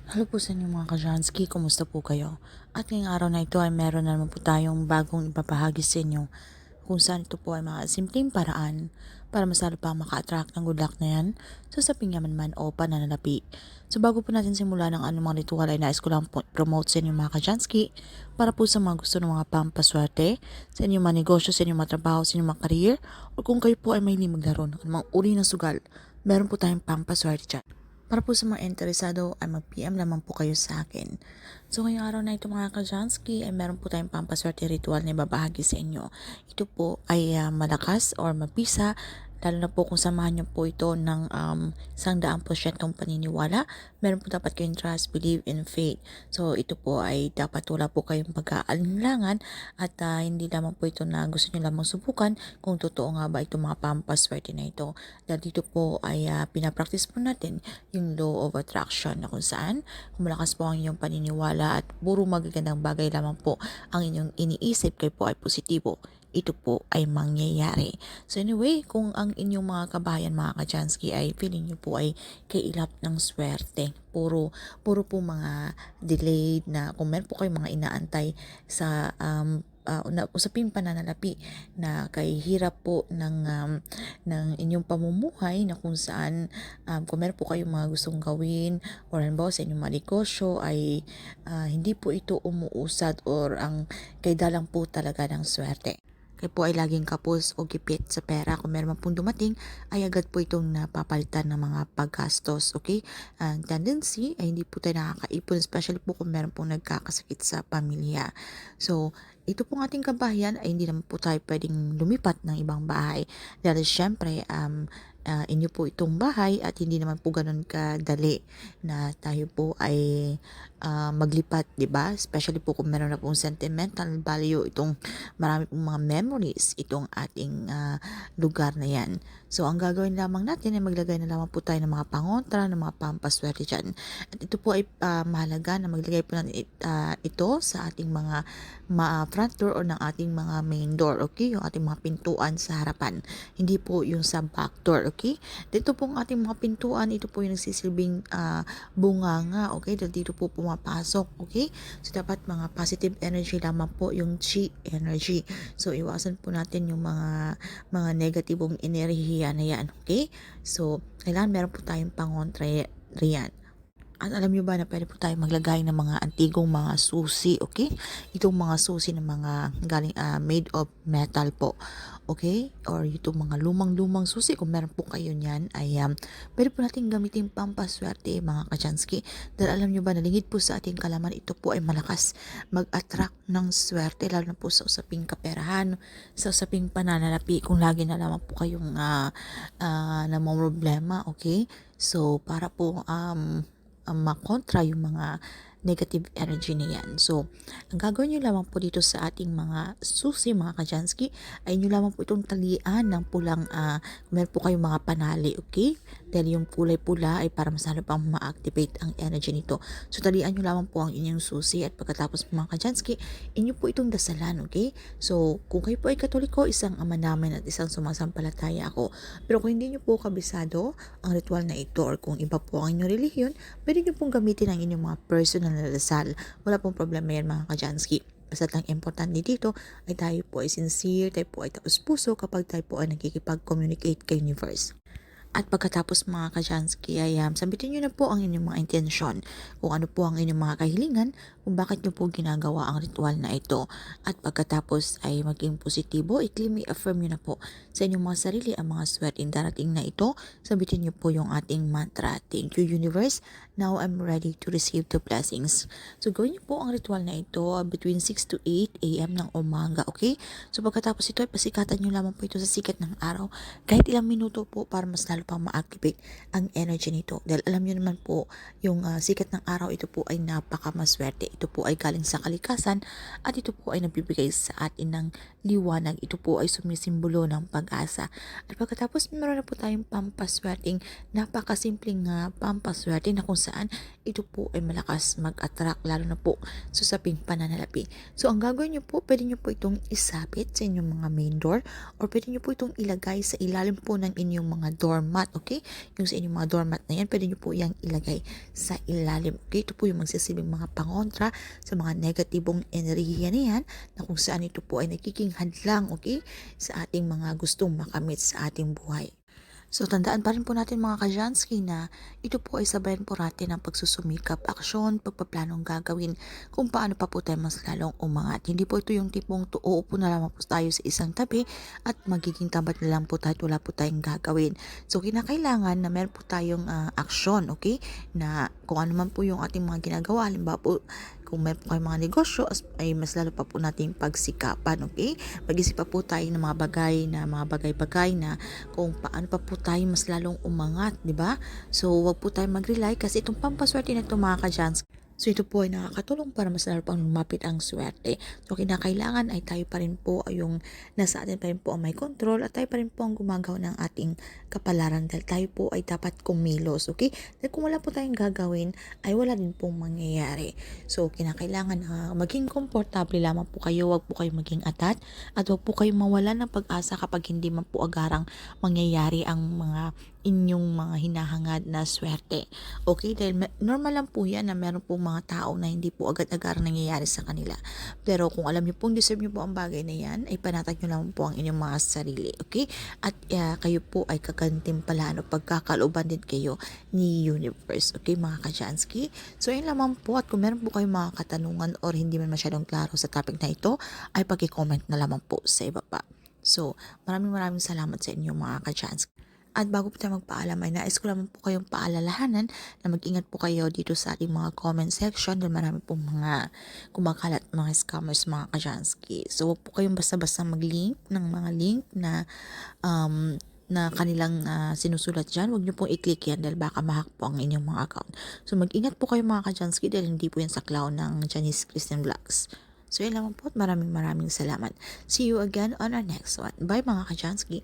Hello po sa inyo mga ka-Jansky, kumusta po kayo? At ngayong araw na ito ay meron na naman po tayong bagong ibabahagi sa inyo kung saan ito po ay mga simpleng paraan para mas lalo pa maka-attract ng good luck na yan sa saping yaman man o pananalapi. So bago po natin simula ng anumang ritual ay nais ko lang po promote sa inyo mga ka-Jansky para po sa mga gusto ng mga pampaswerte, sa inyong mga negosyo, sa inyong mga trabaho, sa inyong mga career, o kung kayo po ay mahilig maglaro ng anumang uri ng sugal, meron po tayong pampaswerte dyan. Para po sa mga interesado ay mag-PM lamang po kayo sa akin. So ngayong araw na ito mga ka-Jansky ay meron po tayong pampaswerte ritual na ibabahagi sa inyo. Ito po ay malakas or mabisa, lalo na po kung samahan niyo po ito ng 100% paniniwala. Meron po dapat kayong trust, believe, and faith. So ito po ay dapat wala po kayong pag-aalinlangan at hindi lamang po ito na gusto niyo lamang subukan kung totoo nga ba itong mga pampaswerte na ito. Dahil dito po ay pinapractice po natin yung law of attraction na kung saan kung malakas po ang inyong paniniwala at puro magagandang bagay lamang po ang inyong iniisip, kayo po ay positibo, ito po ay mangyayari. So anyway, kung ang inyong mga kabayan, mga ka-Jansky, ay feeling nyo po ay kailap ng swerte, puro po mga delayed na kung meron po kayong mga inaantay sa usaping pananalapi na kay hirap po ng inyong pamumuhay na kung saan kung meron po kayong mga gustong gawin or halimbawa sa inyong mga negosyo ay hindi po ito umuusad or ang kaidalang po talaga ng swerte. Kayo po ay laging kapos o gipit sa pera. Kung meron man pong dumating, ay agad po itong napapalitan ng mga paggastos. Okay? Ang tendency ay hindi po tayo nakakaipon, especially po kung meron pong nagkakasakit sa pamilya. So, ito pong ating kabahayan ay hindi naman po tayo pwedeng lumipat ng ibang bahay. Dahil syempre, inyo po itong bahay at hindi naman po ganun kadali na tayo po ay maglipat, 'di ba? Especially po kung meron na pong sentimental value itong marami pong mga memories itong ating lugar na yan. So ang gagawin lamang natin ay maglagay na lamang po tayo ng mga pangontra, ng mga pampaswerte dyan. At ito po ay mahalaga na maglagay po natin ito sa ating mga front door or ng ating mga main door, okay? Yung ating mga pintuan sa harapan. Hindi po yung sa back door, okay? Dito po ang ating mga pintuan, ito po yung nagsisilbing bunganga, okay? Dito po pumapasok, okay? So dapat mga positive energy lamang po, yung chi energy. So iwasan po natin yung mga negatibong enerhiya na yan, okay? So kailangan meron po tayong pangontra riyan. At alam nyo ba na pwede po tayo maglagay ng mga antigong mga susi, okay? Itong mga susi ng mga galing made of metal po, okay? Or itong mga lumang-lumang susi, kung meron po kayo niyan, ay pwede po natin gamitin pampaswerte mga ka-Jansky. Dahil alam nyo ba, nalingid po sa ating kalaman, ito po ay malakas mag-attract ng swerte, lalo na po sa usaping kaperahan, sa usaping pananalapi, kung lagi na lamang po kayong namomroblema, okay? So, para po makontra yung mga negative energy na yan. So, ang gagawin nyo lamang po dito sa ating mga susi, mga ka-Jansky, ay nyo lamang po itong talian ng pulang, meron po kayong mga panali, okay? Dahil yung kulay pula ay para mas lalo pang ma-activate ang energy nito. So, talian nyo lamang po ang inyong susi at pagkatapos mga ka-Jansky, inyo po itong dasalan, okay? So, kung kayo po ay Katoliko, isang ama namin at isang sumasampalataya ako. Pero kung hindi nyo po kabisado ang ritual na ito or kung iba po ang inyong relihiyon, pwede nyo pong gamitin ang inyong mga personal na dasal. Wala pong problema yan mga ka-Jansky. Basta lang importante dito ay tayo po ay sincere, tayo po ay taos puso kapag tayo po ay nagkikipag-communicate kay universe. At pagkatapos mga ka-Jansky ay sabitin nyo na po ang inyong mga intensyon, kung ano po ang inyong mga kahilingan, kung bakit nyo po ginagawa ang ritual na ito. At pagkatapos ay maging positibo, i-claim, i-affirm nyo na po sa inyong mga sarili ang mga swerteng darating na ito. Sabitin nyo po yung ating mantra, thank you universe, now I'm ready to receive the blessings. So gawin nyo po ang ritual na ito between 6 to 8 a.m. ng umaga, okay? So pagkatapos ito ay pasikatan nyo lamang po ito sa sikat ng araw, kahit ilang minuto po para mas lalo pang ma-activate ang energy nito. Dahil alam niyo naman po, yung sikat ng araw, ito po ay napakamaswerte. Ito po ay galing sa kalikasan at ito po ay nagbibigay sa atin ng liwanag. Ito po ay sumisimbolo ng pag-asa. At pagkatapos, meron na po tayong pampaswerteng, napakasimpleng pampaswerte na kung saan ito po ay malakas mag-attract, lalo na po sa usaping pananalapi. So, ang gagawin niyo po, pwede niyo po itong isabit sa inyong mga main door or pwede niyo po itong ilagay sa ilalim po ng inyong mga door doormat, okay? Yung sa inyong mga doormat na yan, pwede nyo po yung ilagay sa ilalim, okay? Ito po yung magsisilbing mga pangontra sa mga negatibong enerhiya na yan, na kung saan ito po ay nagiging hadlang, okay? Sa ating mga gustong makamit sa ating buhay. So, tandaan pa rin po natin mga Kajansky na ito po ay sabayan po natin ng pagsusumikap, aksyon, pagpaplanong gagawin kung paano pa po tayo mas lalong umangat. Hindi po ito yung tipong uupo na lamang po tayo sa isang tabi at magiging tabat na lang po tayo at wala po tayong gagawin. So, kinakailangan na meron po tayong aksyon, okay? Na kung ano man po yung ating mga ginagawa, halimbawa po, kung meron po kayong mga negosyo, ay mas lalo pa po natin pagsikapan, okay? Mag-isip pa po tayo ng mga bagay-bagay na kung paano pa po tayo mas lalong umangat, di ba? So, wag po tayo mag-rely kasi itong pampaswerte na ito mga ka-Jans. So, ito po ay nakakatulong para mas lalo pang lumapit ang swerte. So, kinakailangan ay tayo pa rin po yung nasa atin pa rin po ang may control at tayo pa rin po ang gumagawa ng ating kapalaran dahil tayo po ay dapat kumilos, okay? Dahil kung wala po tayong gagawin, ay wala din pong mangyayari. So, kinakailangan maging komportable lamang po kayo, wag po kayong maging atat at wag po kayong mawala ng pag-asa kapag hindi man po agarang mangyayari ang mga inyong mga hinahangad na swerte. Okay? Dahil normal lang po yan na meron pong mga tao na hindi po agad-agarang nangyayari sa kanila. Pero kung alam niyo pong deserve niyo po ang bagay na yan, ay panatag niyo lang po ang inyong mga sarili. Okay? At kayo po ay kagantimpalaan o pagkakalooban din kayo ni Universe. Okay, mga Kajansky? So, yun lamang po. At kung meron po kayong mga katanungan or hindi man masyadong klaro sa topic na ito, ay pag-comment na lamang po sa ibaba. So, maraming salamat sa inyo mga Kajansky. At bago po tayo magpaalam ay nais ko lamang po kayong paalalahanan na mag-ingat po kayo dito sa ating mga comment section dahil marami pong mga kumakalat mga scammers mga Kajansky. So huwag po kayong basta-basta mag-link ng mga link na kanilang sinusulat dyan. Huwag nyo pong i-click yan dahil baka mahack po ang inyong mga account. So mag-ingat po kayo mga Kajansky dahil hindi po yan sa clown ng Chinese Christian Vlogs. So yun lamang po at maraming salamat. See you again on our next one. Bye mga Kajansky.